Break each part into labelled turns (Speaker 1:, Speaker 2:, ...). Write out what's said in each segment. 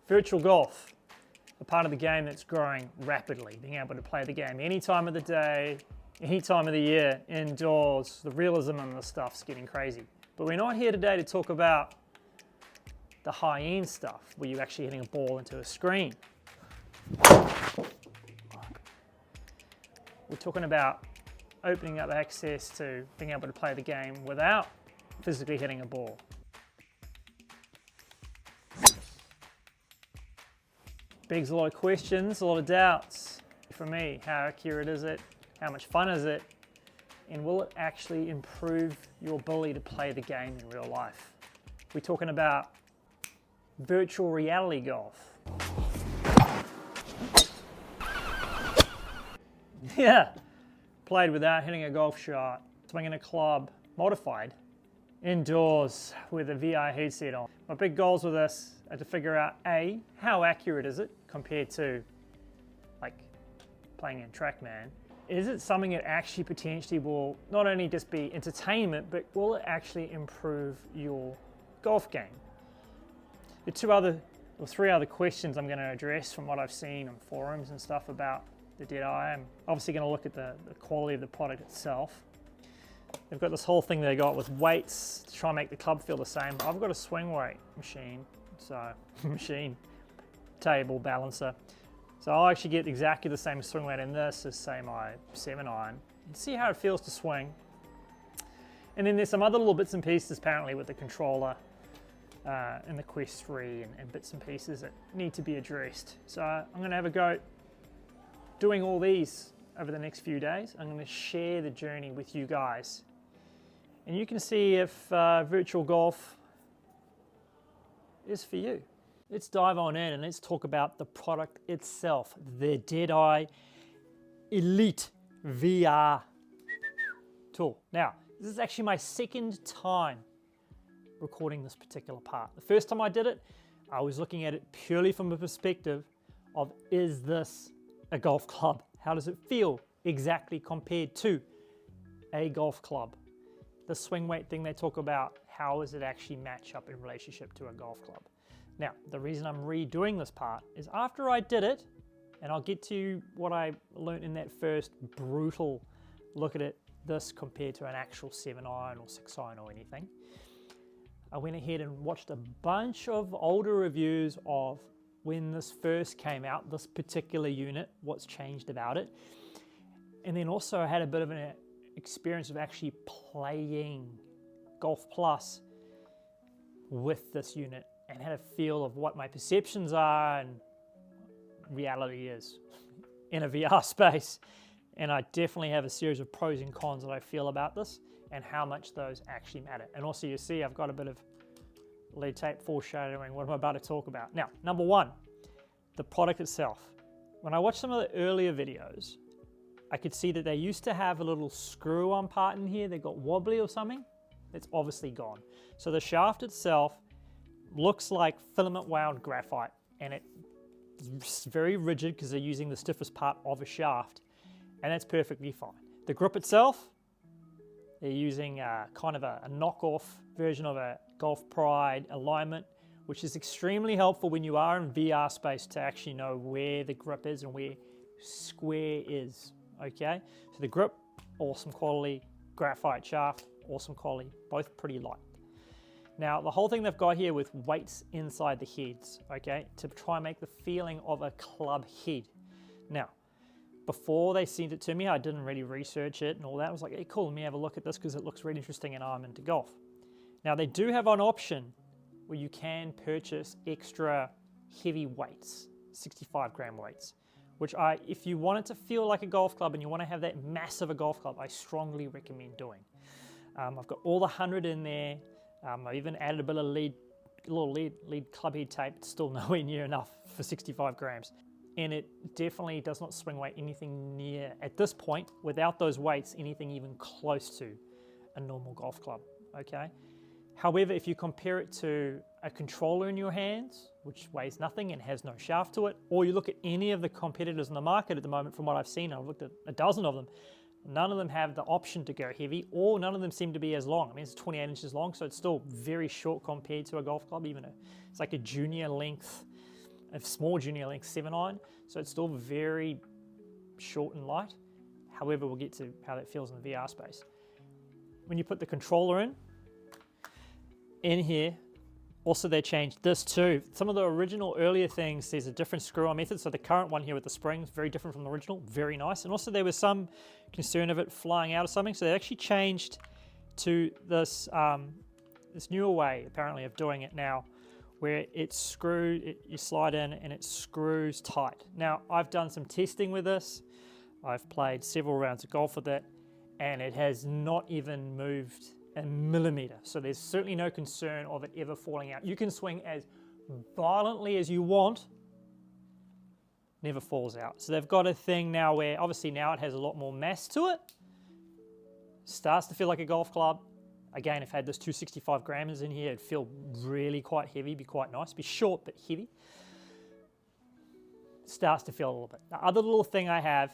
Speaker 1: Virtual golf, a part of the game that's growing rapidly, being able to play the game any time of the day, any time of the year, indoors. The realism on this stuff's getting crazy. But we're not here today to talk about the high-end stuff, where you're actually hitting a ball into a screen. We're talking about opening up access to being able to play the game without physically hitting a ball. Begs a lot of questions, a lot of doubts. For me, how accurate is it? How much fun is it? And will it actually improve your ability to play the game in real life? We're talking about virtual reality golf. Yeah, played without hitting a golf shot, swinging a club, modified, indoors with a VR headset on. My big goals with this are to figure out A, how accurate is it compared to like playing in TrackMan? Is it something that actually potentially will not only just be entertainment, but will it actually improve your golf game? The three other questions I'm going to address from what I've seen on forums and stuff about the DeadEye. I'm obviously going to look at the quality of the product itself. They've got this whole thing they got with weights to try and make the club feel the same. I've got a swing weight machine, table balancer. So I'll actually get exactly the same swing weight in this as say my 7-iron and see how it feels to swing. And then there's some other little bits and pieces apparently with the controller and the Quest 3 and bits and pieces that need to be addressed. So I'm going to have a go doing all these over the next few days. I'm going to share the journey with you guys. And you can see if virtual golf is for you. Let's dive on in and let's talk about the product itself, the DeadEye Elite VR tool. Now, this is actually my second time recording this particular part. The first time I did it, I was looking at it purely from a perspective of, is this a golf club? How does it feel exactly compared to a golf club? The swing weight thing they talk about, how does it actually match up in relationship to a golf club? Now, the reason I'm redoing this part is after I did it, and I'll get to what I learned in that first brutal look at it, this compared to an actual 7-iron or 6-iron or anything. I went ahead and watched a bunch of older reviews of when this first came out, this particular unit, what's changed about it. And then also I had a bit of an experience of actually playing Golf Plus with this unit and had a feel of what my perceptions are and reality is in a VR space. And I definitely have a series of pros and cons that I feel about this and how much those actually matter. And also you see I've got a bit of lead tape foreshadowing what I'm about to talk about. Now, number one, the product itself. When I watched some of the earlier videos, I could see that they used to have a little screw-on part in here that got wobbly or something. It's obviously gone. So the shaft itself looks like filament wound graphite, and it's very rigid because they're using the stiffest part of a shaft, and that's perfectly fine. The grip itself, they're using kind of a knockoff version of a Golf Pride alignment, which is extremely helpful when you are in VR space to actually know where the grip is and where square is, okay? So the grip, awesome quality, graphite shaft, awesome quality, both pretty light. Now, the whole thing they've got here with weights inside the heads, okay, to try and make the feeling of a club head. Now, before they sent it to me, I didn't really research it and all that. I was like, hey, cool, let me have a look at this because it looks really interesting and I'm into golf. Now, they do have an option where you can purchase extra heavy weights, 65-gram weights, which if you want it to feel like a golf club and you want to have that massive a golf club, I strongly recommend doing. I've got all the 100 in there. I even added a bit of lead club head tape. It's still nowhere near enough for 65 grams. And it definitely does not swing weight anything near, at this point, without those weights, anything even close to a normal golf club, okay? However, if you compare it to a controller in your hands, which weighs nothing and has no shaft to it, or you look at any of the competitors in the market at the moment, from what I've seen, I've looked at a dozen of them, none of them have the option to go heavy, or none of them seem to be as long. I mean, it's 28 inches long, so it's still very short compared to a golf club. It's like a junior length a small junior length 7-iron, so it's still very short and light. However, we'll get to how that feels in the VR space. When you put the controller in here, also they changed this too. Some of the original earlier things, there's a different screw-on method. So the current one here with the springs, very different from the original, very nice. And also there was some concern of it flying out or something. So they actually changed to this, this newer way apparently of doing it now, where it's screwed, you slide in and it screws tight. Now I've done some testing with this. I've played several rounds of golf with it and it has not even moved a millimeter. So there's certainly no concern of it ever falling out. You can swing as violently as you want, never falls out. So they've got a thing now where obviously now it has a lot more mass to it. Starts to feel like a golf club. Again, if I had this 265 grams in here, it'd feel really quite heavy, be quite nice, be short but heavy. Starts to feel a little bit. The other little thing I have,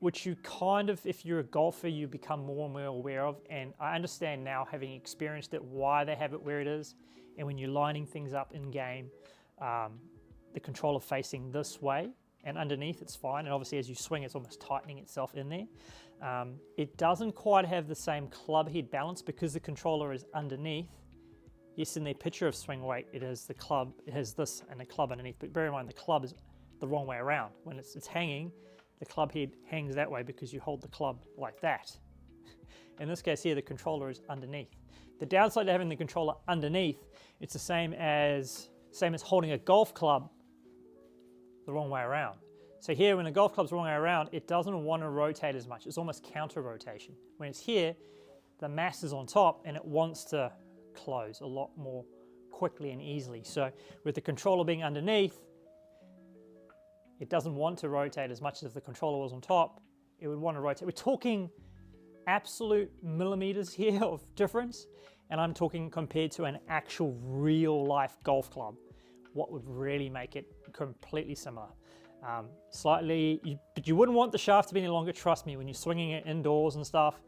Speaker 1: which you kind of, if you're a golfer, you become more and more aware of, and I understand now, having experienced it, why they have it where it is, and when you're lining things up in game, the controller facing this way, and underneath it's fine, and obviously as you swing it's almost tightening itself in there. It doesn't quite have the same club head balance because the controller is underneath. Yes, in their picture of swing weight, it has the club, it has this and the club underneath, but bear in mind the club is the wrong way around. When it's hanging, the club head hangs that way because you hold the club like that. In this case here, the controller is underneath. The downside to having the controller underneath, it's the same as holding a golf club the wrong way around. So here, when the golf club's the wrong way around, it doesn't want to rotate as much. It's almost counter rotation. When it's here, the mass is on top and it wants to close a lot more quickly and easily. So with the controller being underneath, it doesn't want to rotate as much as if the controller was on top. It would want to rotate. We're talking absolute millimeters here of difference, and I'm talking compared to an actual real life golf club. What would really make it completely similar? But you wouldn't want the shaft to be any longer. Trust me, when you're swinging it indoors and stuff,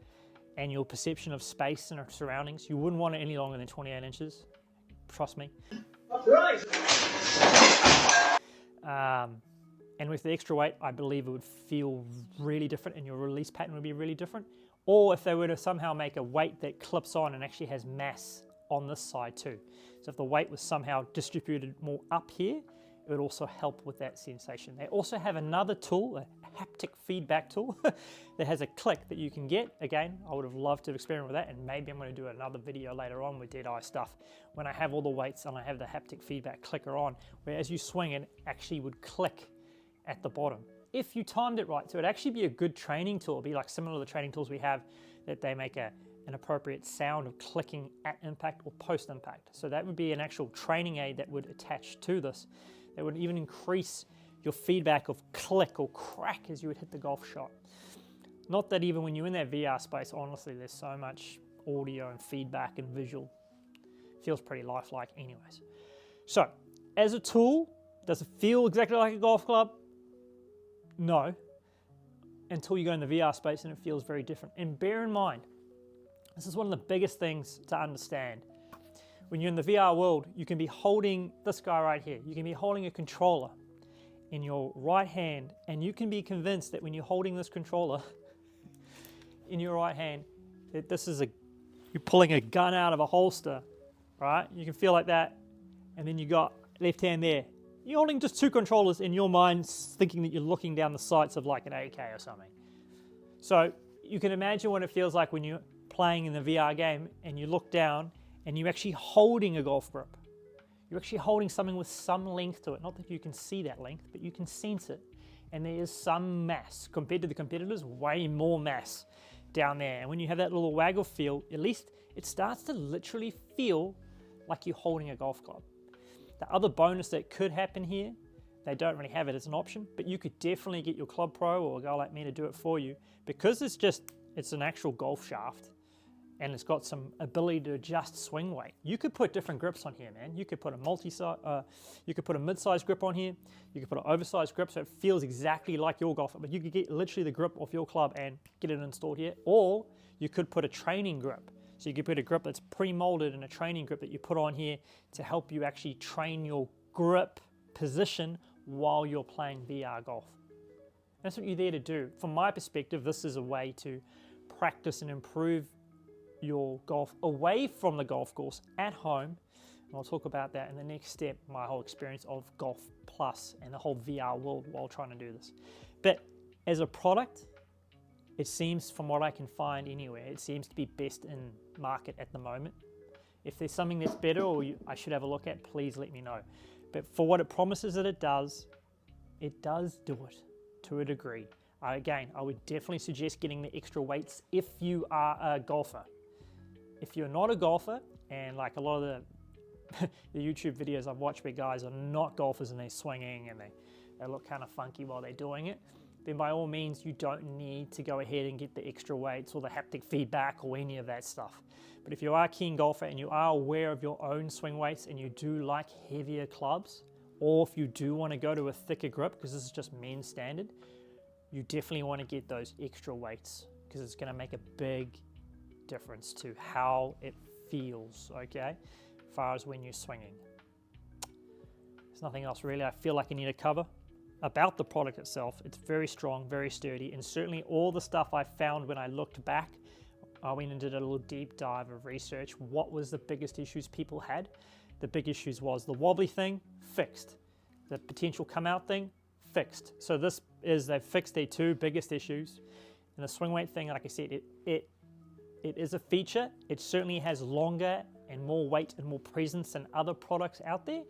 Speaker 1: and your perception of space and surroundings, you wouldn't want it any longer than 28 inches. Trust me. Right. And with the extra weight, I believe it would feel really different and your release pattern would be really different. Or if they were to somehow make a weight that clips on and actually has mass on this side too. So if the weight was somehow distributed more up here, it would also help with that sensation. They also have another tool, a haptic feedback tool that has a click that you can get. Again, I would have loved to experiment with that, and maybe I'm going to do another video later on with DeadEye stuff when I have all the weights and I have the haptic feedback clicker on, where as you swing it actually would click at the bottom. If you timed it right, so it'd actually be a good training tool. It'd be like similar to the training tools we have, that they make an appropriate sound of clicking at impact or post impact. So that would be an actual training aid that would attach to this. That would even increase your feedback of click or crack as you would hit the golf shot. Not that even when you're in that VR space, honestly, there's so much audio and feedback and visual. It feels pretty lifelike anyways. So, as a tool, does it feel exactly like a golf club? No. Until you go in the VR space and it feels very different. And bear in mind, this is one of the biggest things to understand. When you're in the VR world, you can be holding this guy right here. You can be holding a controller in your right hand, and you can be convinced that when you're holding this controller in your right hand, that this is you're pulling a gun out of a holster, right? You can feel like that, and then you got left hand there. You're holding just two controllers in your mind, thinking that you're looking down the sights of like an AK or something. So you can imagine what it feels like when you're playing in the VR game and you look down and you're actually holding a golf grip. You're actually holding something with some length to it. Not that you can see that length, but you can sense it. And there is some mass. Compared to the competitors, way more mass down there. And when you have that little waggle feel, at least it starts to literally feel like you're holding a golf club. The other bonus that could happen here, they don't really have it as an option, but you could definitely get your Club Pro or a guy like me to do it for you, because it's an actual golf shaft. And it's got some ability to adjust swing weight. You could put different grips on here, man. You could put a mid-sized grip on here. You could put an oversized grip so it feels exactly like your golf. But you could get literally the grip off your club and get it installed here. Or you could put a training grip. So you could put a grip that's pre-molded and a training grip that you put on here to help you actually train your grip position while you're playing VR golf. That's what you're there to do. From my perspective, this is a way to practice and improve your golf away from the golf course at home. And I'll talk about that in the next step, my whole experience of Golf Plus and the whole VR world while trying to do this. But as a product, it seems, from what I can find anywhere, it seems to be best in market at the moment. If there's something that's better or I should have a look at, please let me know. But for what it promises that it does do it to a degree. Again, I would definitely suggest getting the extra weights if you are a golfer. If you're not a golfer, and like a lot of the YouTube videos I've watched where guys are not golfers and they're swinging and they look kind of funky while they're doing it, then by all means you don't need to go ahead and get the extra weights or the haptic feedback or any of that stuff. But if you are a keen golfer and you are aware of your own swing weights and you do like heavier clubs, or if you do want to go to a thicker grip, because this is just men's standard, you definitely want to get those extra weights because it's going to make a big difference to how it feels, okay, as far as when you're swinging. There's nothing else really I feel like I need to cover about the product itself. It's very strong, very sturdy, and certainly all the stuff I found when I looked back, I went and did a little deep dive of research. What was the biggest issues people had? The big issues was the wobbly thing, fixed. The potential come out thing, fixed. So this is, they've fixed their two biggest issues. And the swing weight thing, like I said, it is a feature. It certainly has longer and more weight and more presence than other products out there.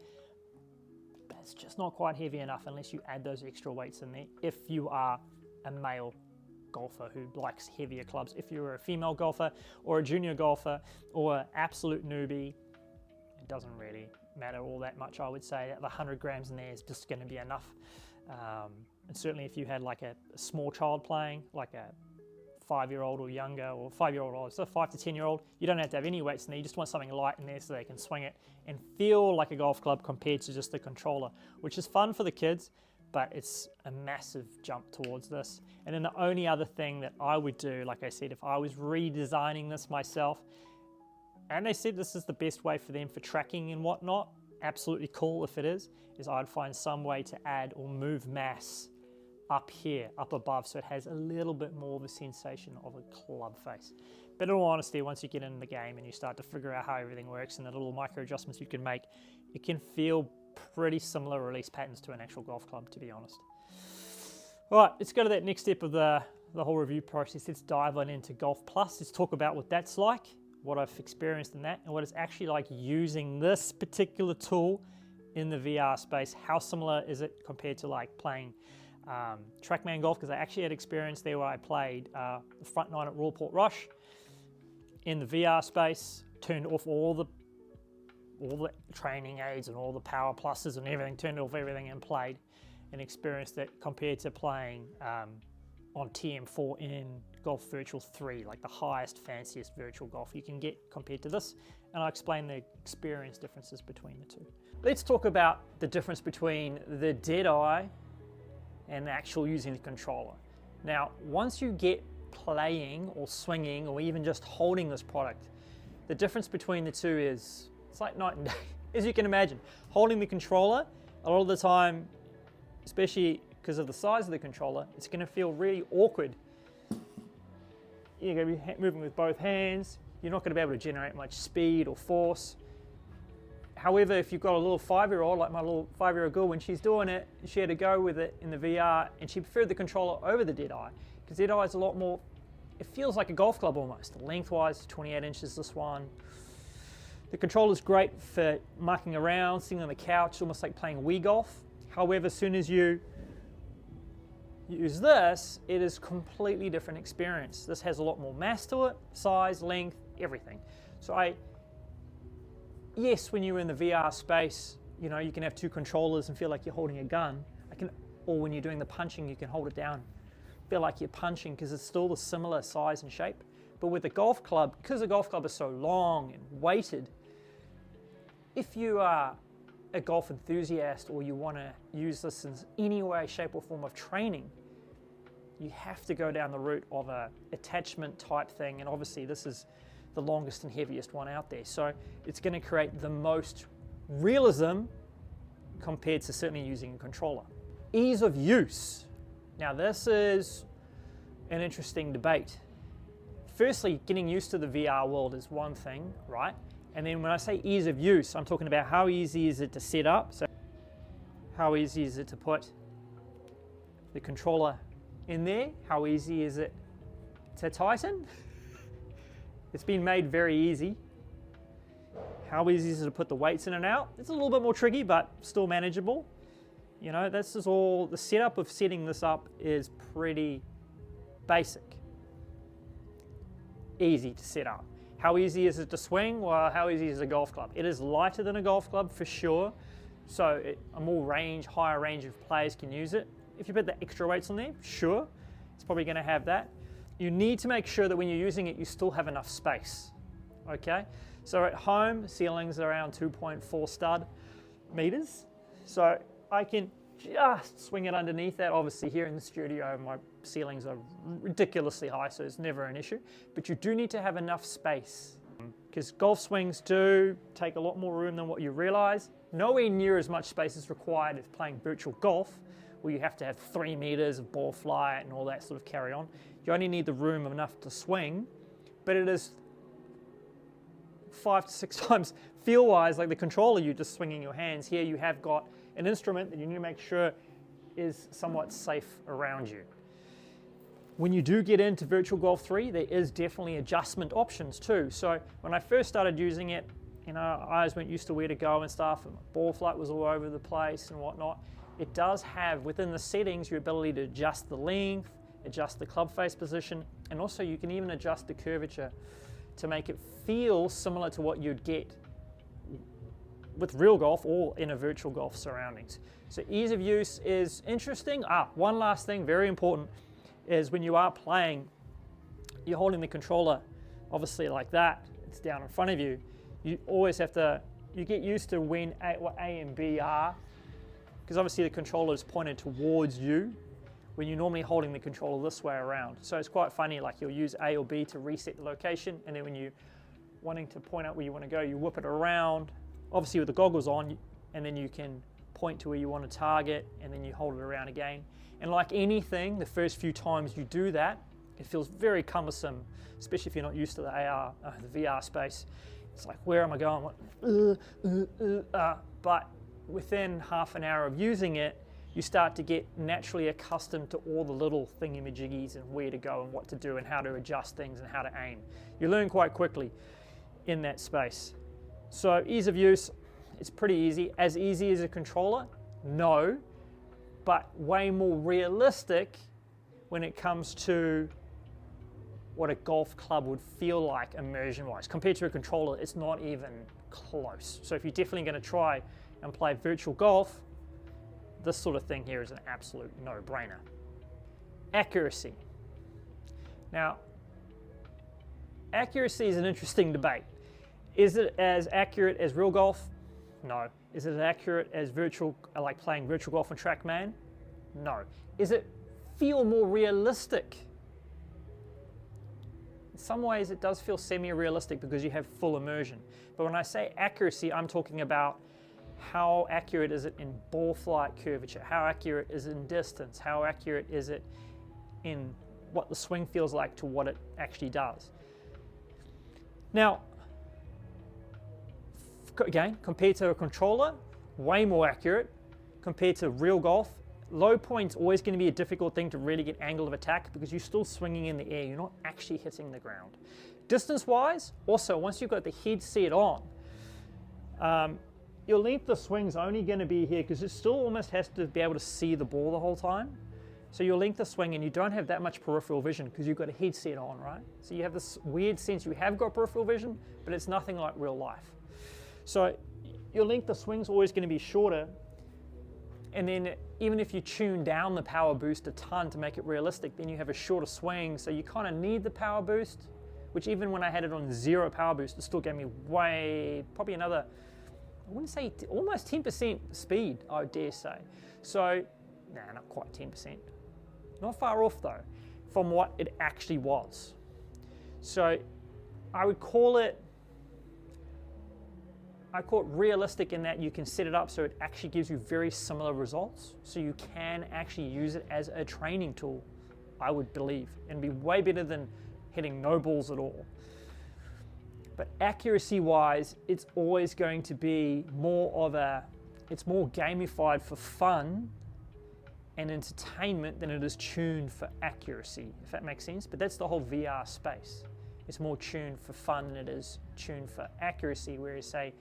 Speaker 1: But it's just not quite heavy enough unless you add those extra weights in there if you are a male golfer who likes heavier clubs. If you're a female golfer or a junior golfer or an absolute newbie, it doesn't really matter all that much. I would say that the 100 grams in there is just going to be enough. And certainly if you had like a small child playing, like a 5-year-old or younger, or 5-year-old or so 5 to 10-year-old, you don't have to have any weights in there. You just want something light in there so they can swing it and feel like a golf club compared to just the controller, which is fun for the kids, but it's a massive jump towards this. And then the only other thing that I would do, like I said, if I was redesigning this myself, and they said this is the best way for them for tracking and whatnot, absolutely cool if it is I'd find some way to add or move mass up here, up above, so it has a little bit more of a sensation of a club face. But in all honesty, once you get in the game and you start to figure out how everything works and the little micro adjustments you can make, it can feel pretty similar release patterns to an actual golf club, to be honest. All right, let's go to that next step of the whole review process. Let's dive on into Golf Plus. Let's talk about what that's like, what I've experienced in that, and what it's actually like using this particular tool in the VR space. How similar is it compared to like playing Trackman golf? Because I actually had experience there where I played the front nine at Royal Port Rush in the VR space, turned off all the training aids and all the power pluses and everything, turned off everything and played, and experienced it compared to playing on TM4 in Golf Virtual 3, like the highest, fanciest virtual golf you can get compared to this. And I'll explain the experience differences between the two. Let's talk about the difference between the DeadEye and the actual using the controller. Now, once you get playing or swinging or even just holding this product, the difference between the two is, it's like night and day. As you can imagine, holding the controller, a lot of the time, especially because of the size of the controller, it's going to feel really awkward. You're going to be moving with both hands. You're not going to be able to generate much speed or force. However, if you've got a little 5-year-old, like my little 5-year-old girl, when she's doing it, she had to go with it in the VR, and she preferred the controller over the DeadEye, because DeadEye is a lot more, it feels like a golf club almost. Lengthwise, 28 inches this one. The controller's great for mucking around, sitting on the couch, almost like playing Wii golf. However, as soon as you use this, it is a completely different experience. This has a lot more mass to it, size, length, everything. So yes, when you're in the VR space, you know, you can have two controllers and feel like you're holding a gun. Or when you're doing the punching, you can hold it down, feel like you're punching, because it's still the similar size and shape. But with the golf club, because the golf club is so long and weighted, if you are a golf enthusiast or you want to use this in any way, shape or form of training, you have to go down the route of a attachment type thing, and obviously this is the longest and heaviest one out there. So it's going to create the most realism compared to certainly using a controller. Ease of use. Now this is an interesting debate. Firstly, getting used to the VR world is one thing, right? And then when I say ease of use, I'm talking about how easy is it to set up. So how easy is it to put the controller in there? How easy is it to tighten? It's been made very easy. How easy is it to put the weights in and out? It's a little bit more tricky, but still manageable. You know, this is all, the setup of setting this up is pretty basic. Easy to set up. How easy is it to swing? Well, how easy is a golf club? It is lighter than a golf club for sure. So a higher range of players can use it. If you put the extra weights on there, sure, it's probably going to have that. You need to make sure that when you're using it, you still have enough space, okay? So at home, ceiling's around 2.4 stud meters. So I can just swing it underneath that. Obviously here in the studio, my ceilings are ridiculously high, so it's never an issue. But you do need to have enough space because golf swings do take a lot more room than what you realize. Nowhere near as much space is required as playing virtual golf, where you have to have 3 meters of ball flight and all that sort of carry on. You only need the room enough to swing, but it is 5 to 6 times feel-wise like the controller you're just swinging your hands. Here you have got an instrument that you need to make sure is somewhat safe around you. When you do get into Virtual Golf 3, there is definitely adjustment options too. So when I first started using it, you know, eyes weren't used to where to go and stuff, and my ball flight was all over the place and whatnot. It does have within the settings your ability to adjust the length, adjust the club face position, and also you can even adjust the curvature to make it feel similar to what you'd get with real golf or in a virtual golf surroundings. So ease of use is interesting. One last thing, very important, is when you are playing, you're holding the controller obviously like that, it's down in front of you. You always have to, you get used to when what A and B are, because obviously the controller is pointed towards you when you're normally holding the controller this way around. So it's quite funny, like you'll use A or B to reset the location, and then when you're wanting to point out where you want to go, you whip it around, obviously with the goggles on, and then you can point to where you want to target, and then you hold it around again. And like anything, the first few times you do that, it feels very cumbersome, especially if you're not used to the VR space. It's like, where am I going? But within half an hour of using it, you start to get naturally accustomed to all the little thingamajiggies and where to go and what to do and how to adjust things and how to aim. You learn quite quickly in that space. So ease of use, it's pretty easy. As easy as a controller? No, but way more realistic when it comes to what a golf club would feel like immersion-wise. Compared to a controller, it's not even close. So if you're definitely going to try and play virtual golf, this sort of thing here is an absolute no-brainer. Accuracy. Now, accuracy is an interesting debate. Is it as accurate as real golf? No. Is it as accurate as like playing virtual golf on TrackMan? No. Is it feel more realistic? In some ways it does feel semi-realistic because you have full immersion. But when I say accuracy, I'm talking about how accurate is it in ball flight curvature? How accurate is it in distance? How accurate is it in what the swing feels like to what it actually does? Now, again, compared to a controller, way more accurate. Compared to real golf, low point's always going to be a difficult thing to really get angle of attack because you're still swinging in the air. You're not actually hitting the ground. Distance-wise, also, once you've got the headset on, your length of swing's only going to be here because it still almost has to be able to see the ball the whole time. So your length of swing, and you don't have that much peripheral vision because you've got a headset on, right? So you have this weird sense you have got peripheral vision, but it's nothing like real life. So your length of swing's always going to be shorter, and then even if you tune down the power boost a ton to make it realistic, then you have a shorter swing, so you kind of need the power boost, which even when I had it on 0 power boost, it still gave me probably another, I wouldn't say almost 10% speed, I would dare say. So, nah, not quite 10%. Not far off though, from what it actually was. So I would call it I call it realistic in that you can set it up so it actually gives you very similar results. So you can actually use it as a training tool, I would believe, and be way better than hitting no balls at all. But accuracy wise, it's always going to be it's more gamified for fun and entertainment than it is tuned for accuracy, if that makes sense. But that's the whole VR space. It's more tuned for fun than it is tuned for accuracy, whereas say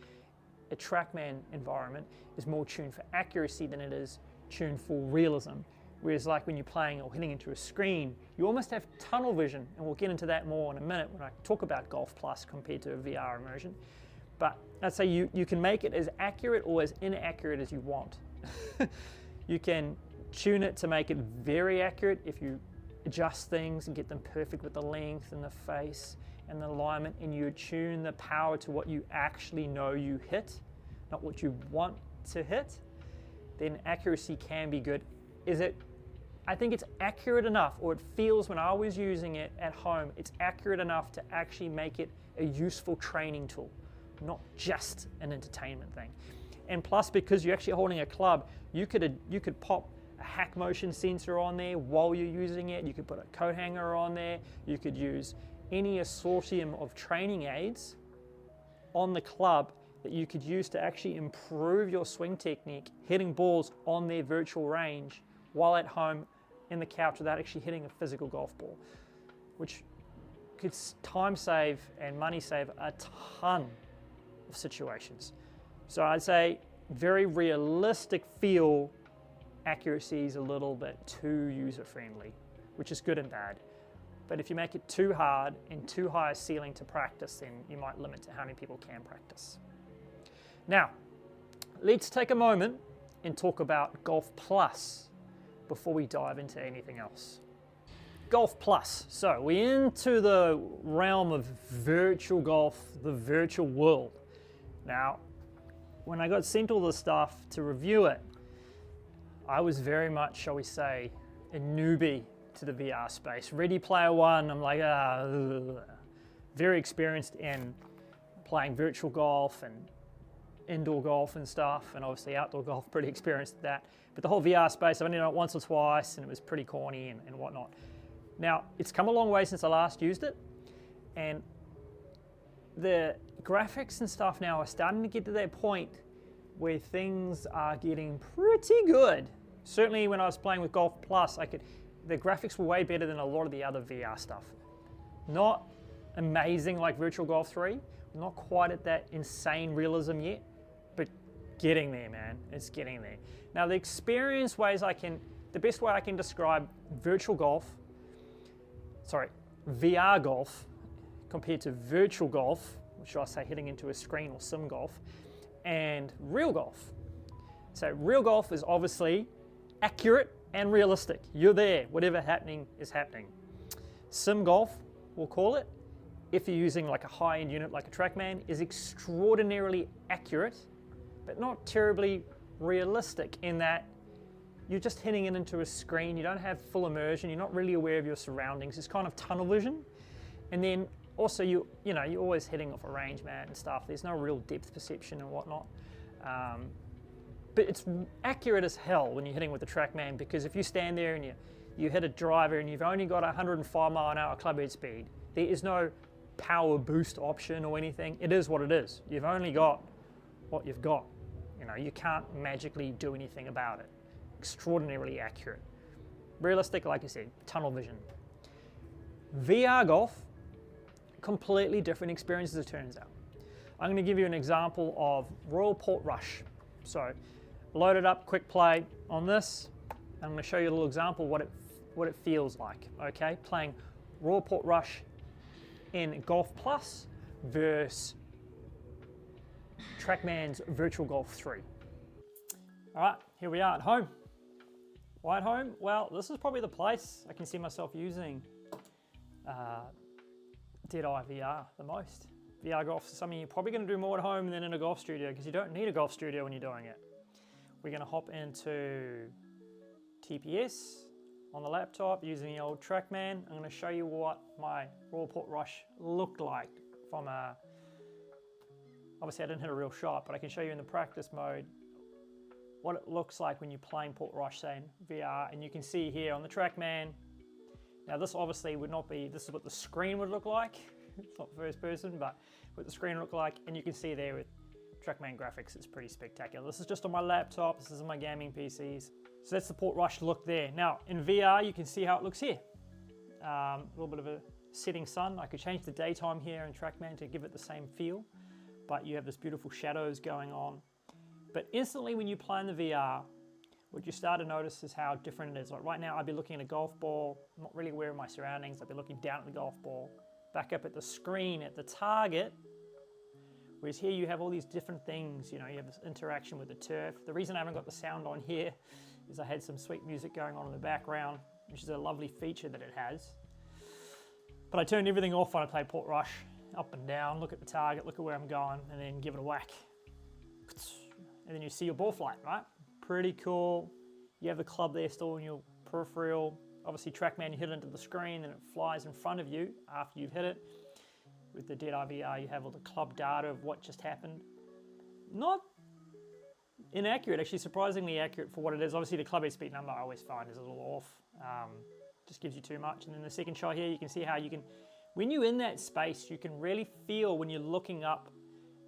Speaker 1: a TrackMan environment is more tuned for accuracy than it is tuned for realism. Whereas like when you're playing or hitting into a screen, you almost have tunnel vision, and we'll get into that more in a minute when I talk about Golf Plus compared to a VR immersion. But I'd say you can make it as accurate or as inaccurate as you want. You can tune it to make it very accurate if you adjust things and get them perfect with the length and the face and the alignment, and you tune the power to what you actually know you hit, not what you want to hit, then accuracy can be good. I think it's accurate enough, or it feels when I was using it at home, it's accurate enough to actually make it a useful training tool, not just an entertainment thing. And plus, because you're actually holding a club, you could pop a hack motion sensor on there while you're using it. You could put a coat hanger on there. You could use any assortment of training aids on the club that you could use to actually improve your swing technique, hitting balls on their virtual range while at home in the couch without actually hitting a physical golf ball, which could time save and money save a ton of situations. So I'd say very realistic feel. Accuracy is a little bit too user-friendly, which is good and bad. But if you make it too hard and too high a ceiling to practice, then you might limit to how many people can practice. Now, let's take a moment and talk about Golf Plus before we dive into anything else. Golf Plus. So we're into the realm of virtual golf, the virtual world. Now, when I got sent all the stuff to review it, I was very much, shall we say, a newbie to the VR space. Ready Player One, I'm like, very experienced in playing virtual golf and indoor golf and stuff, and obviously outdoor golf, pretty experienced at that. But the whole VR space, I've only done it once or twice, and it was pretty corny and whatnot. Now, it's come a long way since I last used it, and the graphics and stuff now are starting to get to that point where things are getting pretty good. Certainly when I was playing with Golf Plus, the graphics were way better than a lot of the other VR stuff. Not amazing like Virtual Golf 3, not quite at that insane realism yet, but getting there, man, it's getting there. Now the best way I can describe VR golf compared to virtual golf, which I say hitting into a screen or sim golf, and real golf. So real golf is obviously accurate and realistic. You're there, whatever happening is happening. Sim golf, we'll call it, if you're using like a high-end unit like a TrackMan, is extraordinarily accurate, but not terribly realistic in that you're just hitting it into a screen, you don't have full immersion, you're not really aware of your surroundings, it's kind of tunnel vision. And then also, you're always hitting off a range mat and stuff. There's no real depth perception and whatnot. But it's accurate as hell when you're hitting with the TrackMan, because if you stand there and you hit a driver and you've only got 105 mile an hour club head speed, there is no power boost option or anything. It is what it is. You've only got what you've got. You can't magically do anything about it. Extraordinarily accurate. Realistic, like I said, tunnel vision. VR golf, completely different experience as it turns out. I'm going to give you an example of Royal Portrush. So load it up, quick play on this. I'm going to show you a little example what it feels like, okay? Playing Royal Portrush in Golf Plus versus TrackMan's Virtual Golf 3. All right, here we are at home. Why at home? Well, this is probably the place I can see myself using DeadEye VR the most. VR golf is something you're probably going to do more at home than in a golf studio, because you don't need a golf studio when you're doing it. We're going to hop into TPS on the laptop using the old TrackMan. I'm going to show you what my Royal Portrush looked like from a Obviously I didn't hit a real shot, but I can show you in the practice mode what it looks like when you're playing Portrush, say, in VR. And you can see here on the TrackMan, now this obviously would not be, this is what the screen would look like. It's not first person, but what the screen would look like. And you can see there with TrackMan graphics, it's pretty spectacular. This is just on my laptop, this is on my gaming PCs. So that's the Portrush look there. Now in VR, you can see how it looks here. A little bit of a setting sun. I could change the daytime here in TrackMan to give it the same feel, but you have this beautiful shadows going on. But instantly when you play in the VR, what you start to notice is how different it is. Like right now, I'd be looking at a golf ball, I'm not really aware of my surroundings. I'd be looking down at the golf ball, back up at the screen, at the target. Whereas here you have all these different things, you know, you have this interaction with the turf. The reason I haven't got the sound on here is I had some sweet music going on in the background, which is a lovely feature that it has. But I turned everything off when I played Portrush, up and down, look at the target, look at where I'm going, and then give it a whack. And then you see your ball flight, right? Pretty cool. You have the club there still in your peripheral. Obviously TrackMan, you hit it into the screen and it flies in front of you after you've hit it. With the DeadEye VR, you have all the club data of what just happened. Not inaccurate, actually surprisingly accurate for what it is. Obviously the club head speed number I always find is a little off. Just gives you too much. And then the second shot here, you can see how you can, when you're in that space, you can really feel when you're looking up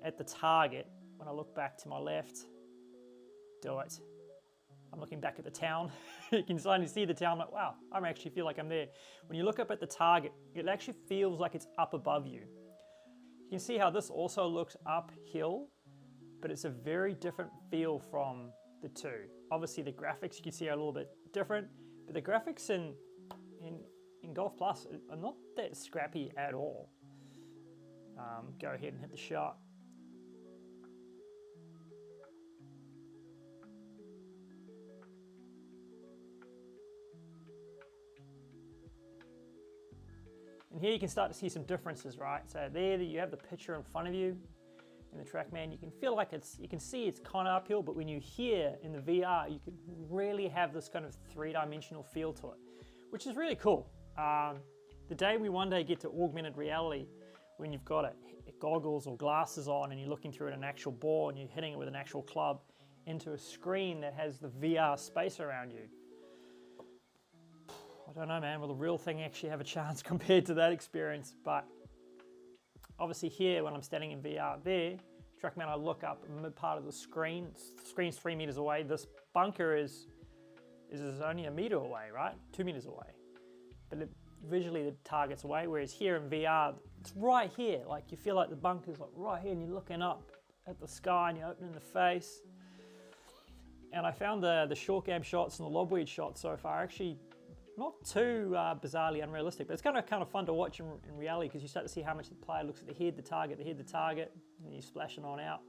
Speaker 1: at the target. When I look back to my left, do it. I'm looking back at the town. You can suddenly see the town, like, wow, I actually feel like I'm there. When you look up at the target, it actually feels like it's up above you. You can see how this also looks uphill, but it's a very different feel from the two. Obviously the graphics you can see are a little bit different, but the graphics in Golf Plus are not that scrappy at all. Go ahead and hit the shot. And here you can start to see some differences, right? So there you have the picture in front of you in the TrackMan. You can feel like you can see it's kind of uphill, but when you hear in the VR, you can really have this kind of three-dimensional feel to it, which is really cool. The day we one day get to augmented reality, when you've got goggles or glasses on and you're looking through an actual ball and you're hitting it with an actual club into a screen that has the VR space around you. I don't know, man, will the real thing actually have a chance compared to that experience? But obviously here, when I'm standing in VR there, TrackMan, I look up in the mid part of the screen. The screen's 3 meters away. This bunker is only a meter away, right? 2 meters away. But visually the target's away, whereas here in VR, it's right here. Like you feel like the bunker's like right here and you're looking up at the sky and you're opening the face. And I found the short game shots and the lob weed shots so far actually not too bizarrely unrealistic, but it's kind of fun to watch in reality because you start to see how much the player looks at the head, the target, and then you're splashing on out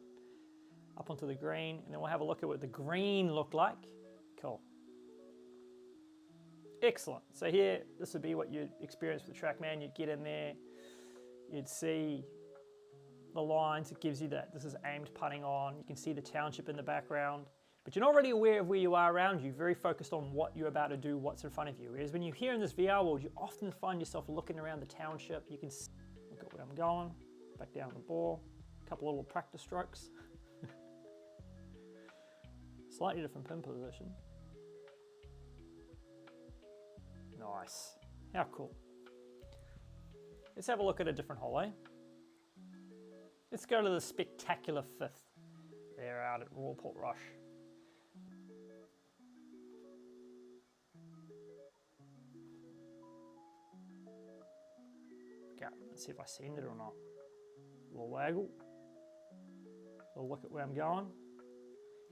Speaker 1: up onto the green, and then we'll have a look at what the green looked like. Cool. Excellent. So here, this would be what you'd experience with the TrackMan. You'd get in there, you'd see the lines, it gives you that this is aimed putting on, you can see the township in the background. But you're not really aware of where you are around you, very focused on what you're about to do, what's in front of you. Whereas when you're here in this VR world, you often find yourself looking around the township. You can look at where I'm going, back down the ball, a couple of little practice strokes. Slightly different pin position. Nice. How cool. Let's have a look at a different hole, eh? Let's go to the spectacular fifth there out at Royal Portrush. Let's see if I send it or not. A little waggle. A little look at where I'm going.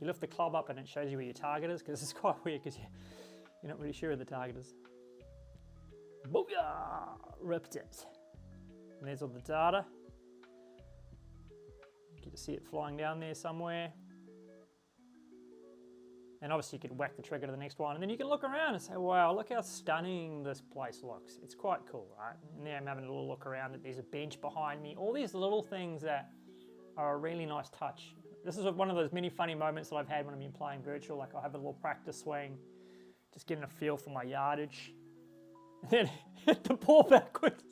Speaker 1: You lift the club up and it shows you where your target is, because it's quite weird because you're not really sure where the target is. Booyah! Ripped it. And there's all the data. You get to see it flying down there somewhere. And obviously you could whack the trigger to the next one, and then you can look around and say, wow, look how stunning this place looks. It's quite cool, right? And there I'm having a little look around. There's a bench behind me. All these little things that are a really nice touch. This is one of those many funny moments that I've had when I've been playing virtual. Like I'll have a little practice swing, just getting a feel for my yardage. And then hit the ball backwards.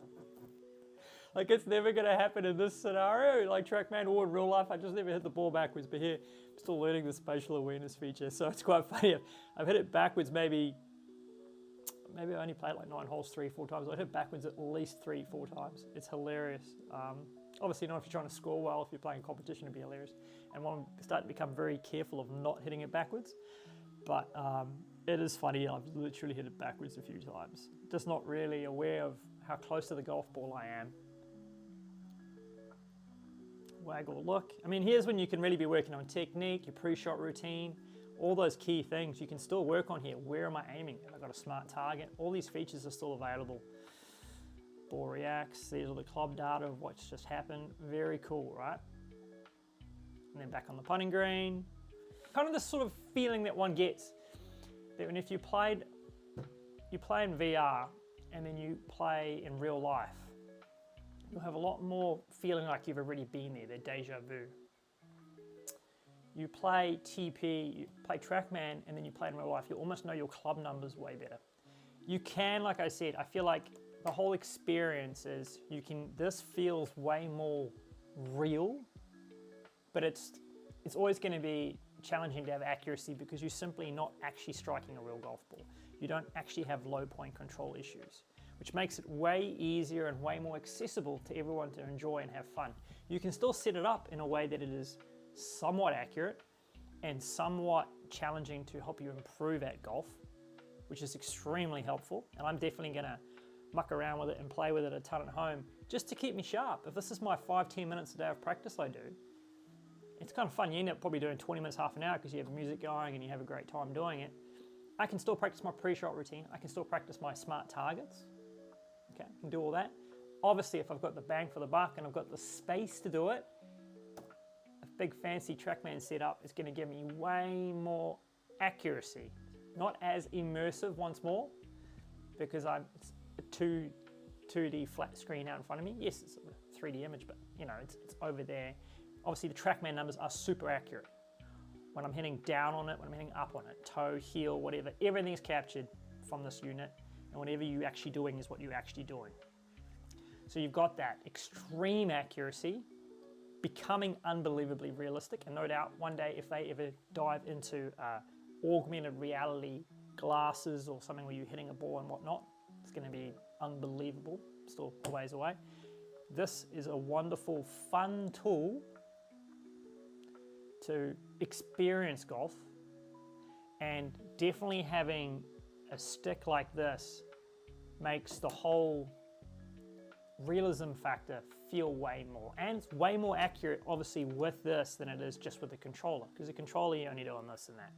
Speaker 1: Like, it's never going to happen in this scenario, like TrackMan or in real life. I just never hit the ball backwards, but here, I'm still learning the spatial awareness feature, so it's quite funny. I've hit it backwards maybe I only played like 9 holes 3-4 times. I hit backwards at least 3-4 times. It's hilarious. Obviously not if you're trying to score well. If you're playing competition, it'd be hilarious. And I'm starting to become very careful of not hitting it backwards. But it is funny. I've literally hit it backwards a few times. Just not really aware of how close to the golf ball I am. Waggle look. I mean, here's when you can really be working on technique, your pre-shot routine, all those key things you can still work on here. Where am I aiming? Have I got a smart target? All these features are still available. Ball reacts, these are the club data of what's just happened. Very cool, right? And then back on the putting green. Kind of the sort of feeling that one gets that when if you play in VR and then you play in real life, you'll have a lot more feeling like you've already been there, the deja vu. You play TP, you play TrackMan, and then you play in real life, you almost know your club numbers way better. You can, like I said, I feel like the whole experience is, this feels way more real, but it's always going to be challenging to have accuracy because you're simply not actually striking a real golf ball. You don't actually have low point control issues, which makes it way easier and way more accessible to everyone to enjoy and have fun. You can still set it up in a way that it is somewhat accurate and somewhat challenging to help you improve at golf, which is extremely helpful. And I'm definitely gonna muck around with it and play with it a ton at home just to keep me sharp. If this is my 5-10 minutes a day of practice I do, it's kind of fun. You end up probably doing 20 minutes, half an hour because you have music going and you have a great time doing it. I can still practice my pre-shot routine. I can still practice my smart targets. Okay, I can do all that. Obviously, if I've got the bang for the buck and I've got the space to do it, a big fancy TrackMan setup is going to give me way more accuracy. Not as immersive once more, because it's a 2D flat screen out in front of me. Yes, it's a 3D image, but you know, it's over there. Obviously, the TrackMan numbers are super accurate. When I'm hitting down on it, when I'm hitting up on it, toe, heel, whatever, everything's captured from this unit, and whatever you're actually doing is what you're actually doing. So you've got that extreme accuracy, becoming unbelievably realistic, and no doubt one day if they ever dive into augmented reality glasses or something where you're hitting a ball and whatnot, it's going to be unbelievable, still a ways away. This is a wonderful, fun tool to experience golf, and definitely having a stick like this makes the whole realism factor feel way more, and it's way more accurate obviously with this than it is just with the controller, because the controller you're only doing this and that.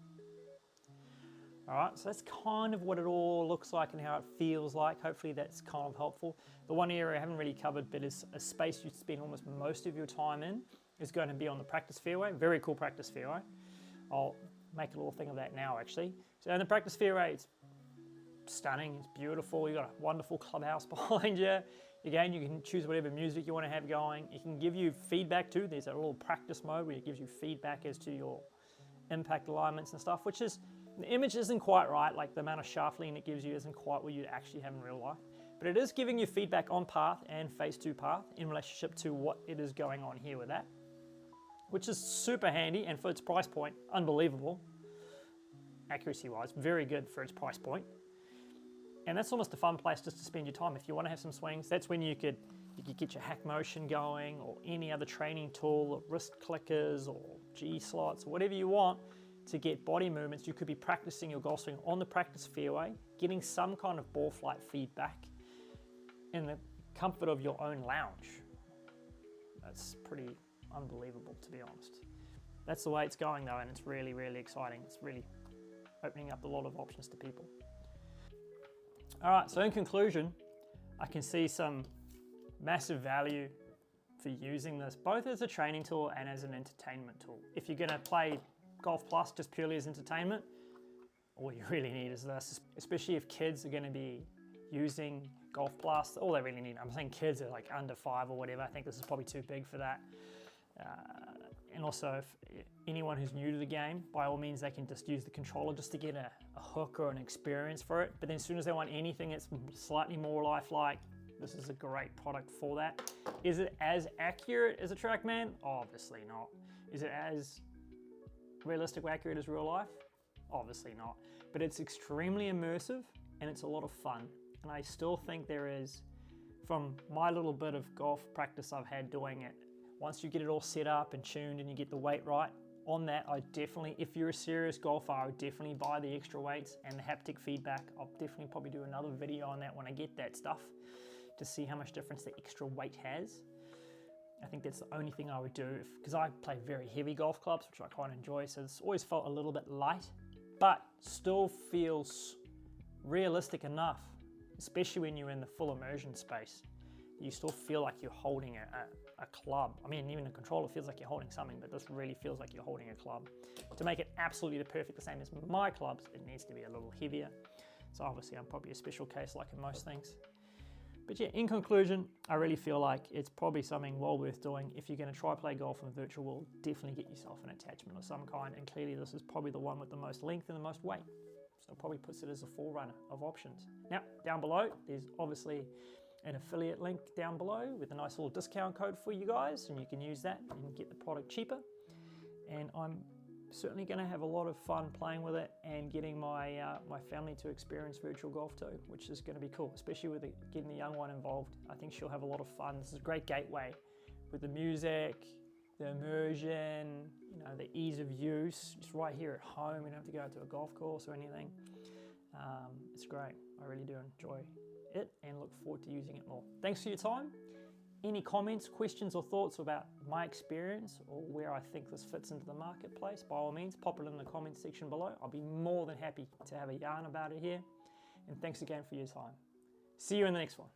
Speaker 1: Alright, so that's kind of what it all looks like and how it feels like. Hopefully that's kind of helpful. The one area I haven't really covered, but is a space you spend almost most of your time in, is going to be on the practice fairway. Very cool practice fairway. I'll make a little thing of that now actually. So in the practice fairway, it's stunning, it's beautiful. You've got a wonderful clubhouse behind you. Again, you can choose whatever music you want to have going. It can give you feedback too. There's a little practice mode where it gives you feedback as to your impact alignments and stuff, which is, the image isn't quite right, like the amount of shaft lean it gives you isn't quite what you'd actually have in real life. But it is giving you feedback on path and face to path in relationship to what it is going on here with that, which is super handy, and for its price point, unbelievable. Accuracy wise, very good for its price point. And that's almost a fun place just to spend your time. If you want to have some swings, that's when you could get your hack motion going, or any other training tool, or wrist clickers or G slots, or whatever you want to get body movements. You could be practicing your golf swing on the practice fairway, getting some kind of ball flight feedback in the comfort of your own lounge. That's pretty unbelievable, to be honest. That's the way it's going though, and it's really, really exciting. It's really opening up a lot of options to people. All right, so in conclusion, I can see some massive value for using this, both as a training tool and as an entertainment tool. If you're gonna play Golf Plus just purely as entertainment, all you really need is this, especially if kids are gonna be using Golf Plus. All they really need, I'm saying kids are like under 5 or whatever, I think this is probably too big for that. And also, if anyone who's new to the game, by all means, they can just use the controller just to get a hook or an experience for it. But then as soon as they want anything that's slightly more lifelike, this is a great product for that. Is it as accurate as a TrackMan? Obviously not. Is it as realistic or accurate as real life? Obviously not. But it's extremely immersive and it's a lot of fun. And I still think there is, from my little bit of golf practice I've had doing it, once you get it all set up and tuned and you get the weight right, on that, I definitely, if you're a serious golfer, I would definitely buy the extra weights and the haptic feedback. I'll definitely probably do another video on that when I get that stuff to see how much difference the extra weight has. I think that's the only thing I would do, because I play very heavy golf clubs, which I quite enjoy, so it's always felt a little bit light, but still feels realistic enough, especially when you're in the full immersion space. You still feel like you're holding a club. I mean, even a controller feels like you're holding something, but this really feels like you're holding a club. To make it absolutely the same as my clubs, it needs to be a little heavier. So obviously I'm probably a special case like in most things. But yeah, in conclusion, I really feel like it's probably something well worth doing. If you're gonna try play golf in the virtual world, definitely get yourself an attachment of some kind. And clearly this is probably the one with the most length and the most weight. So it probably puts it as a forerunner of options. Now, down below, there's obviously an affiliate link down below with a nice little discount code for you guys, and you can use that and get the product cheaper. And I'm certainly going to have a lot of fun playing with it and getting my my family to experience virtual golf too, which is going to be cool, especially with getting the young one involved. I think she'll have a lot of fun. This is a great gateway with the music, the immersion, you know, the ease of use. Just right here at home, you don't have to go out to a golf course or anything. It's great. I really do enjoy it and look forward to using it more. Thanks for your time. Any comments, questions or thoughts about my experience or where I think this fits into the marketplace, by all means pop it in the comments section below. I'll be more than happy to have a yarn about it here. And thanks again for your time. See you in the next one.